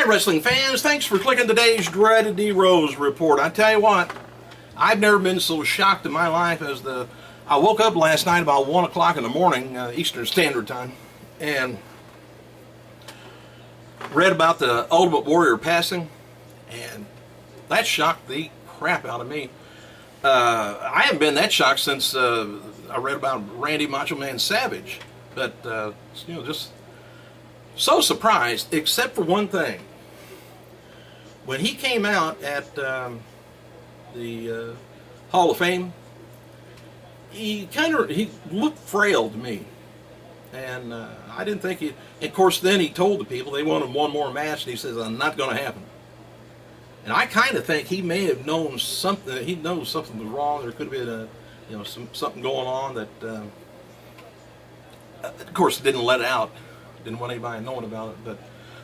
Hi wrestling fans, thanks for clicking today's Dreaded D Rose report. I tell you what, I've never been so shocked in my life as I woke up last night about 1 o'clock in the morning, Eastern Standard Time, and read about the Ultimate Warrior passing, and that shocked the crap out of me. I haven't been that shocked since I read about Randy Macho Man Savage, but just so surprised, except for one thing. When he came out at the Hall of Fame, he looked frail to me, and I didn't think he. Of course, then he told the people they wanted one more match, and he says, "I'm not going to happen." And I kind of think he may have known something. He knows something was wrong. There could have been something going on that, of course, didn't let out. Didn't want anybody knowing about it, but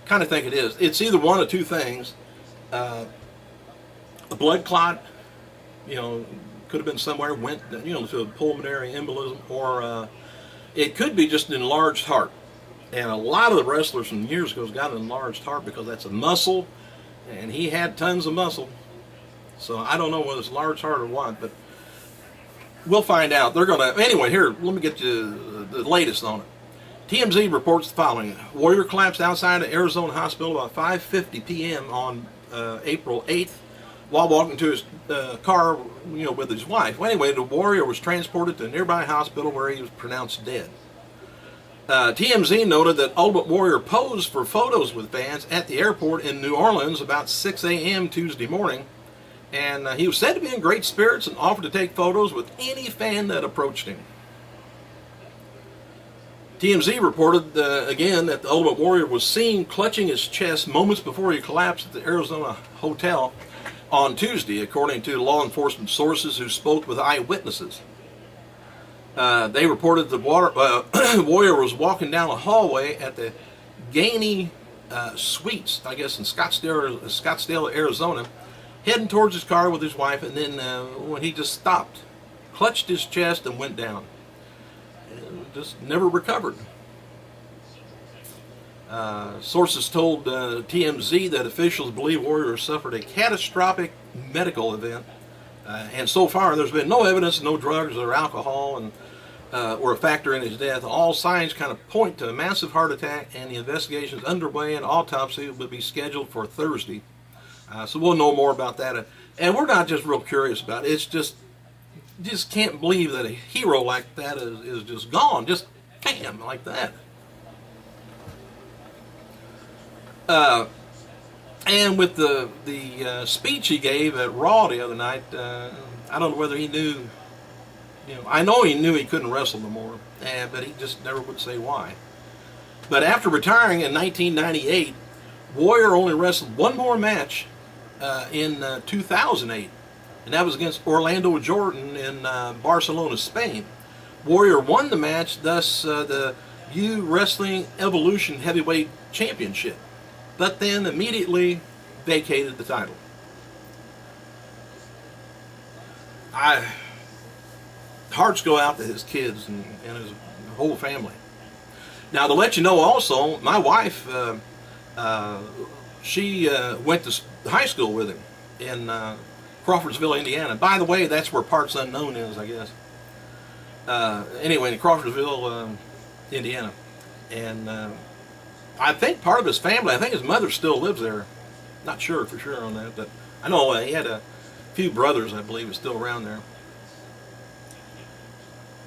kind of think it is. It's either one of two things: a blood clot, could have been somewhere, went to a pulmonary embolism, or it could be just an enlarged heart. And a lot of the wrestlers from years ago got an enlarged heart because that's a muscle, and he had tons of muscle. So I don't know whether it's a large heart or what, but we'll find out. They're gonna anyway. Here, let me get you the latest on it. TMZ reports the following: Warrior collapsed outside an Arizona hospital about 5:50 p.m. on April 8th while walking to his car, with his wife. Well, anyway, the Warrior was transported to a nearby hospital where he was pronounced dead. TMZ noted that Ultimate Warrior posed for photos with fans at the airport in New Orleans about 6 a.m. Tuesday morning, and he was said to be in great spirits and offered to take photos with any fan that approached him. TMZ reported again that the Ultimate Warrior was seen clutching his chest moments before he collapsed at the Arizona hotel on Tuesday, according to law enforcement sources who spoke with eyewitnesses. They reported the Warrior was walking down a hallway at the Gainey Suites, I guess in Scottsdale, Arizona, heading towards his car with his wife, and then when he just stopped, clutched his chest and went down. Just never recovered. Sources told TMZ that officials believe Warrior suffered a catastrophic medical event, and so far there's been no evidence, no drugs or alcohol, and were a factor in his death. All signs kind of point to a massive heart attack, and the investigation is underway, and autopsy will be scheduled for Thursday. So we'll know more about that. And we're not just real curious about it. It's just can't believe that a hero like that is just gone, just bam, like that. And with the speech he gave at Raw the other night, I don't know whether he knew, I know he knew he couldn't wrestle no more, but he just never would say why. But after retiring in 1998, Warrior only wrestled one more match in 2008. And that was against Orlando Jordan in Barcelona, Spain. Warrior won the match, thus the U Wrestling Evolution Heavyweight Championship, but then immediately vacated the title. Hearts go out to his kids and his whole family. Now, to let you know also, my wife, she went to high school with him in Crawfordsville, Indiana. By the way, that's where Parts Unknown is, I guess. Anyway, in Crawfordsville, Indiana. And I think part of his family, I think his mother still lives there. Not sure for sure on that, but I know he had a few brothers, I believe, is still around there.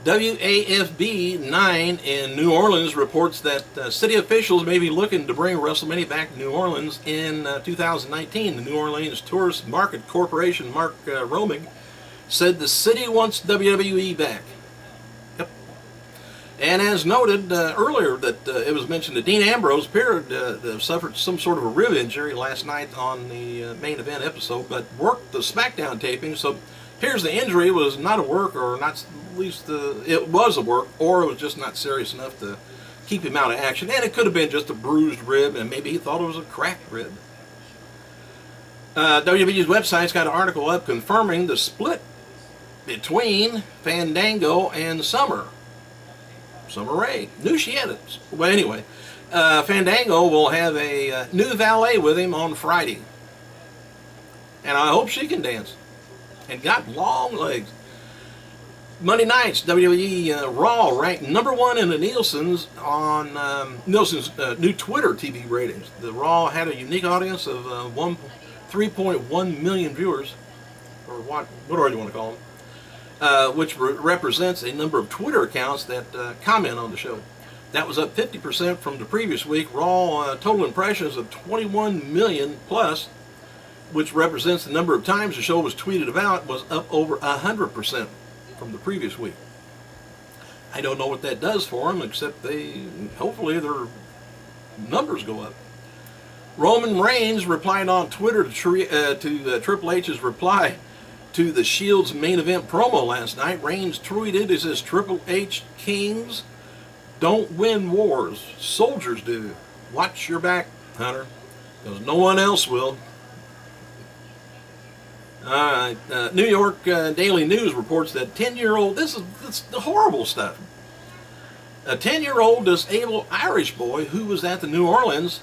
WAFB 9 in New Orleans reports that city officials may be looking to bring WrestleMania back to New Orleans in 2019. The New Orleans Tourist Market Corporation, Mark Romig, said the city wants WWE back. Yep. And as noted earlier, that it was mentioned that Dean Ambrose appeared to have suffered some sort of a rib injury last night on the main event episode, but worked the SmackDown taping, so appears the injury was not a work, or not, at least it was a work, or it was just not serious enough to keep him out of action. And it could have been just a bruised rib, and maybe he thought it was a cracked rib. WWE's website's got an article up confirming the split between Fandango and Summer Rae. Knew she had it. Well, anyway, Fandango will have a new valet with him on Friday. And I hope she can dance. And got long legs. Monday nights, WWE Raw ranked #1 in the Nielsen's on Nielsen's new Twitter TV ratings. The Raw had a unique audience of 3.1 million viewers, or whatever you want to call them, which represents a number of Twitter accounts that comment on the show. That was up 50% from the previous week. Raw total impressions of 21 million plus, which represents the number of times the show was tweeted about, was up over 100% from the previous week. I don't know what that does for them, except hopefully their numbers go up. Roman Reigns replied on Twitter to Triple H's reply to the Shield's main event promo last night. Reigns tweeted, he says, "Triple H, kings don't win wars, soldiers do. Watch your back, Hunter, because no one else will." New York Daily News reports that 10-year-old, this is the horrible stuff. A 10-year-old disabled Irish boy who was at the New Orleans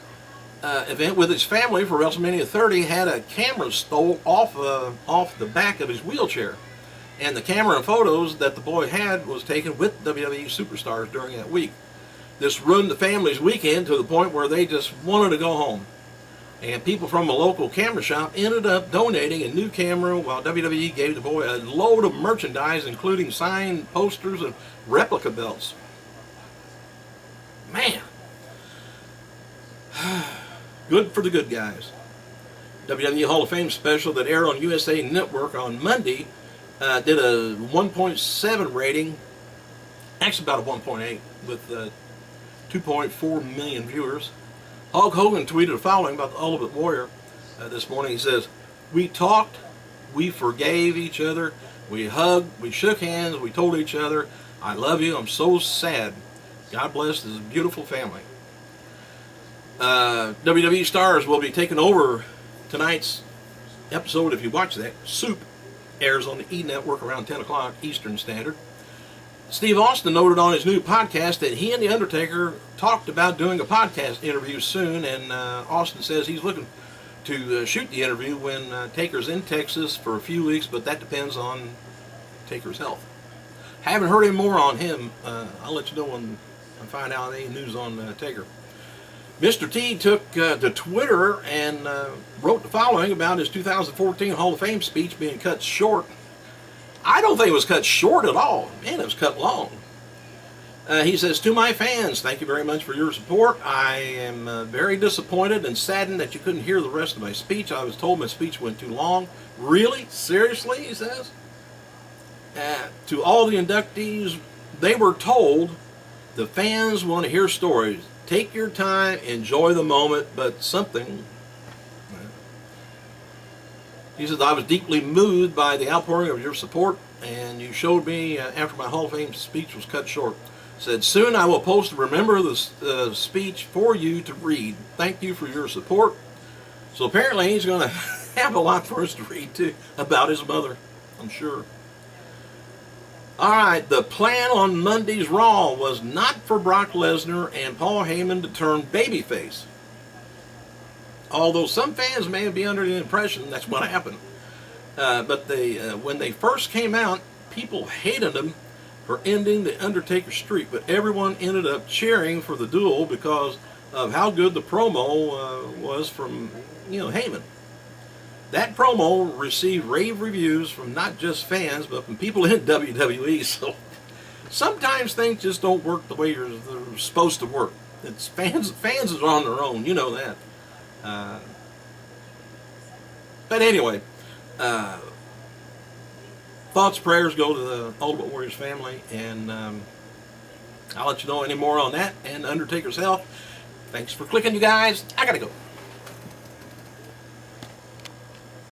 event with his family for WrestleMania 30 had a camera stole off the back of his wheelchair. And the camera and photos that the boy had was taken with WWE superstars during that week. This ruined the family's weekend to the point where they just wanted to go home. And people from a local camera shop ended up donating a new camera while WWE gave the boy a load of merchandise, including signed posters and replica belts. Man. Good for the good guys. WWE Hall of Fame special that aired on USA Network on Monday did a 1.7 rating, actually about a 1.8, with 2.4 million viewers. Hulk Hogan tweeted the following about the Ultimate Warrior this morning. He says, "We talked, we forgave each other, we hugged, we shook hands, we told each other, I love you, I'm so sad. God bless this beautiful family." WWE stars will be taking over tonight's episode. If you watch that, Soup airs on the E! Network around 10 o'clock Eastern Standard. Steve Austin noted on his new podcast that he and The Undertaker talked about doing a podcast interview soon, and Austin says he's looking to shoot the interview when Taker's in Texas for a few weeks, but that depends on Taker's health. Haven't heard any more on him. I'll let you know when I find out any news on Taker. Mr. T took to Twitter and wrote the following about his 2014 Hall of Fame speech being cut short. I don't think it was cut short at all. Man, it was cut long. He says, "To my fans, thank you very much for your support. I am very disappointed and saddened that you couldn't hear the rest of my speech. I was told my speech went too long." Really? Seriously? He says. To all the inductees, they were told the fans want to hear stories. Take your time, enjoy the moment, but something. He says, "I was deeply moved by the outpouring of your support, and you showed me after my Hall of Fame speech was cut short." Said, "Soon I will post a remember the speech for you to read. Thank you for your support." So apparently he's going to have a lot for us to read too about his mother, I'm sure. All right, the plan on Monday's Raw was not for Brock Lesnar and Paul Heyman to turn babyface. Although some fans may be under the impression that's what happened. But when they first came out, people hated them for ending the Undertaker streak. But everyone ended up cheering for the duel because of how good the promo was from Heyman. That promo received rave reviews from not just fans, but from people in WWE. So sometimes things just don't work the way they're supposed to work. It's fans are on their own, you know that. But anyway, thoughts, prayers go to the Ultimate Warrior's family, and I'll let you know any more on that and Undertaker's health. Thanks for clicking, you guys. I gotta go.